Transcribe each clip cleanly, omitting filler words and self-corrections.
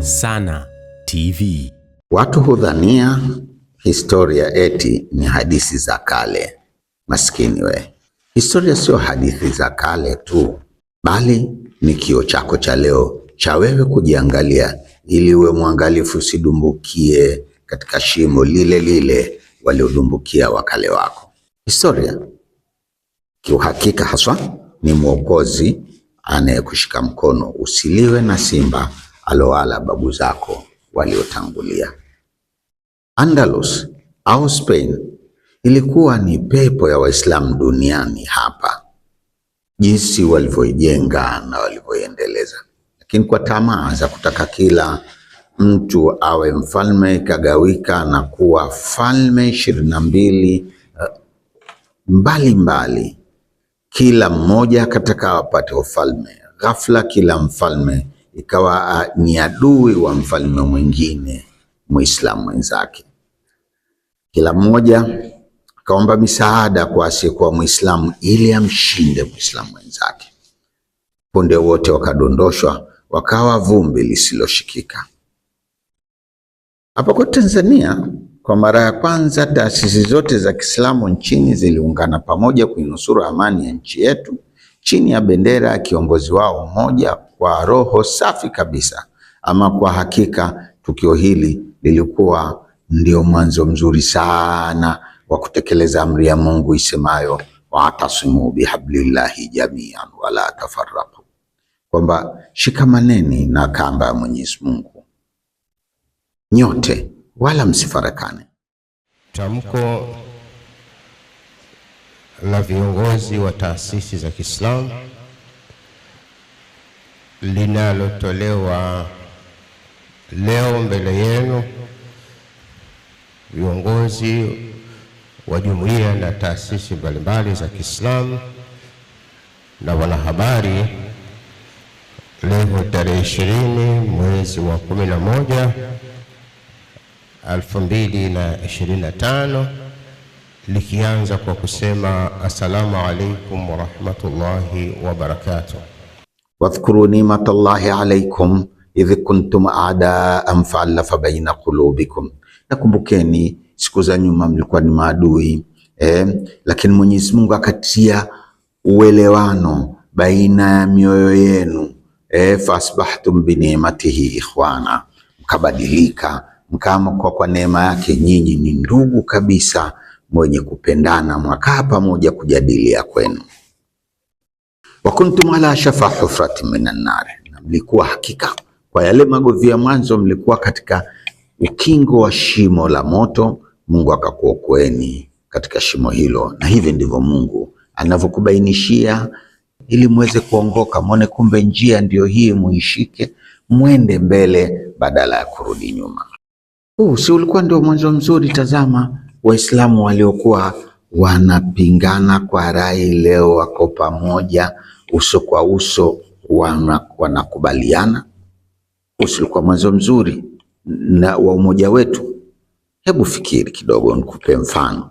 Sana TV. Watu hudhania historia eti ni hadithi za kale. Maskini we, historia sio hadithi za kale tu, bali ni kioo chako cha leo cha wewe kujiangalia, ili uwe mwangalifu usidumbukie katika shimo lile lile waliodumbukia wakale wako. Historia kiuhakika haswa ni mwokozi anayekushika mkono usiliwe na simba alowala babu zako waliotangulia. Andalus au Spain ilikuwa ni pepo ya Waislamu duniani hapa, jinsi walivyoijenga na walivyoiendeleza, lakini kwa tamaa za kutaka kila mtu awe mfalme ikagawika na kuwa falme 22 mbalimbali, kila mmoja akataka apate ufalme. Ghafla kila mfalme ikawa ni adui wa mfalme mwingine Muislamu mwenzake. Kila mmoja akaomba misaada kwa asiyekuwa Muislamu ili amshinde Muislamu mwenzake. Punde wote wakadondoshwa, wakawa vumbi lisiloshikika. Hapa kwa Tanzania, kwa mara ya kwanza taasisi zote za Kiislamu nchini ziliungana pamoja kuinusuru amani ya nchi yetu chini ya bendera ya kiongozi wao mmoja, kwa roho safi kabisa. Ama kwa hakika tukio hili lilikuwa ndio mwanzo mzuri sana wa kutekeleza amri ya Mungu isemayo wa'tasimu bihablillahi jami'an wala tafarraqu, kwamba shikamaneni na kamba ya Mwenyezi Mungu nyote wala msifarakane. Tamko la viongozi wa taasisi za Kiislamu linalotolewa leo mbele yenu, viongozi wa jumuiya na taasisi mbalimbali za Kiislamu na wanahabari, leo tarehe 20 mwezi wa 11 2025, likianza kwa kusema assalamu alaikum wa rahmatullahi wa barakatuh. Wadhkuru ni'matallahi alaikum idh kuntum a'daan fa'alafa baina qulubikum, nakumbukeni siku za nyuma mlikuwa ni maadui lakini Mwenyezi Mungu akatia uelewano baina ya mioyo yenu, fasbahtum bi ni'matihi ikhwana, mkabadilika mkama kwa neema yake nyinyi ni ndugu kabisa, mwenye kupendana, mwakaa pamoja kujadilia kwenu. Wa kuntum ala shafa hufratin minan nar, na mlikuwa hakika kwa yale magovi ya mwanzo mlikuwa katika ukingo wa shimo la moto. Mungu akakuokoeni katika shimo hilo, na hivi ndivyo Mungu anavyokubainishia ili muweze kuongoka, muone kumbe njia ndio hii, muishike mwende mbele badala ya kurudi nyuma. Si ulikuwa ndio mwanzo mzuri? Tazama Waislamu waliokuwa wanapingana kwa rai leo wako pamoja, uso kwa uso wanakubaliana. Ulikuwa mwanzo mzuri na wa umoja wetu. Hebu fikiri kidogo, nikupe mfano.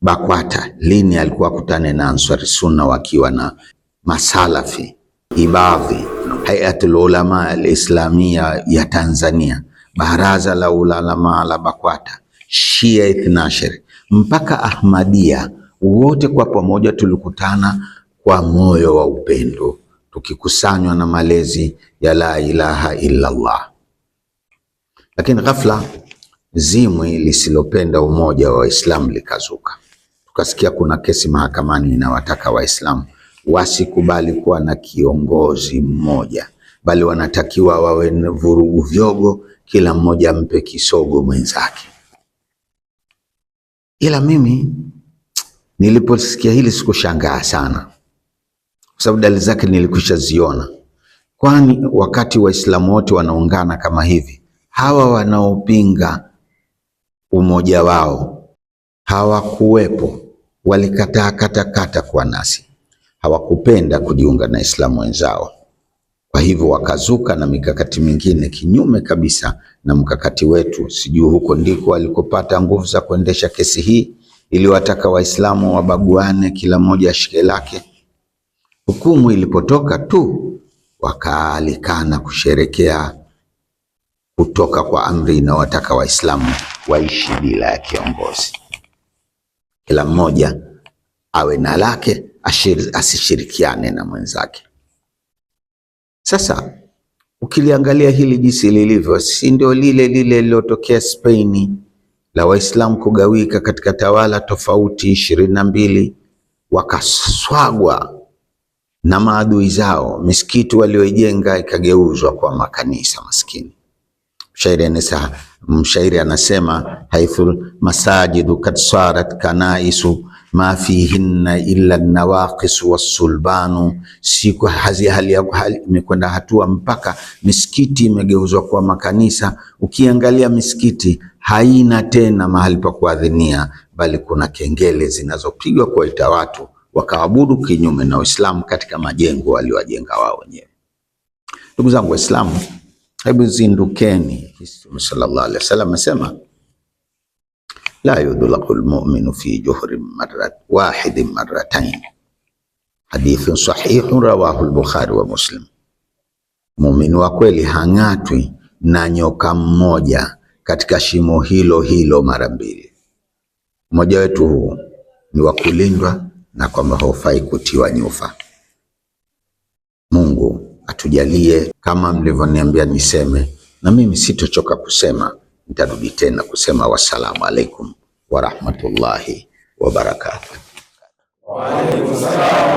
BAKWATA lini alikuwa kutane na Ansari Sunna wakiwa na Masalafi, Ibadhi, Hayatul Ulama al-Islamia ya Tanzania, Baraza la Ulama la BAKWATA, Shia Ithnashari mpaka Ahmadia, wote kwa pamoja tulikutana kwa moyo wa upendo, tukikusanywa na malezi ya la ilaha illa Allah. Lakini ghafla zimwi lisilopenda umoja wa Waislamu likazuka. Tukasikia kuna kesi mahakamani inawataka Waislamu wasikubali kuwa na kiongozi mmoja, bali wanatakiwa wawe vurugu vyogo, kila mmoja mpe kisogo mwenzake. Ila mimi niliposikia hili sikushangaa sana, kwa sababu dalili zake nilikwisha ziona. Kwani wakati Waislamu wote wanaungana kama hivi, hawa wanaopinga umoja wao hawakuwepo, walikataa katakata kwa nasi, hawakupenda kujiunga na Islamu wenzao. Kwa hivyo wakazuka na mikakati mingine kinyume kabisa na mkakati wetu. Sijui huko ndiko walikopata nguvu za kuendesha kesi hii, ili wataka Waislamu wabaguane, kila mmoja ashike lake. Hukumu ilipotoka tu wakaalikana kusherekea kutoka kwa amri inayowataka Waislamu waishi bila ya kiongozi. Kila mmoja awe na lake, asishirikiane na mwenzake. Sasa ukiliangalia hili jinsi lilivyo, si ndio lile lilotokea Spain la Waislamu kugawika katika tawala tofauti 22, wakaswagwa na maadui zao, misikiti walioijenga ikageuzwa kwa makanisa maskini. Mshairi anasema haithul masajidu kad sarat kanaisu ma fihinna illa nawaqis wassulbanu, siku hali imekwenda hatua mpaka misikiti imegeuzwa kwa makanisa. Ukiangalia misikiti haina tena mahali pa kuadhinia, bali kuna kengele zinazopigwa kuwaita watu wakaabudu kinyume na Uislamu katika majengo waliojenga wao wenyewe. Ndugu zangu Waislamu, hebu zindukeni. Mtume sallallahu alaihi wasallam amesema la yudlaqu almu'minu fi juhri wahidin marratayn, hadithun sahihun rawahu al-Bukhari wa Muslim. Muumini wa kweli hang'atwi na nyoka mmoja katika shimo hilo hilo mara mbili. Mmoja wetu huu ni wa kulindwa na kwamba haufai kutiwa nyufa. Mungu atujalie, kama mlivyoniambia niseme, na mimi sitochoka kusema, nitarudi tena kusema wassalamu alaikum wa rahmatullahi wa barakatuh. Wa alaikum salam.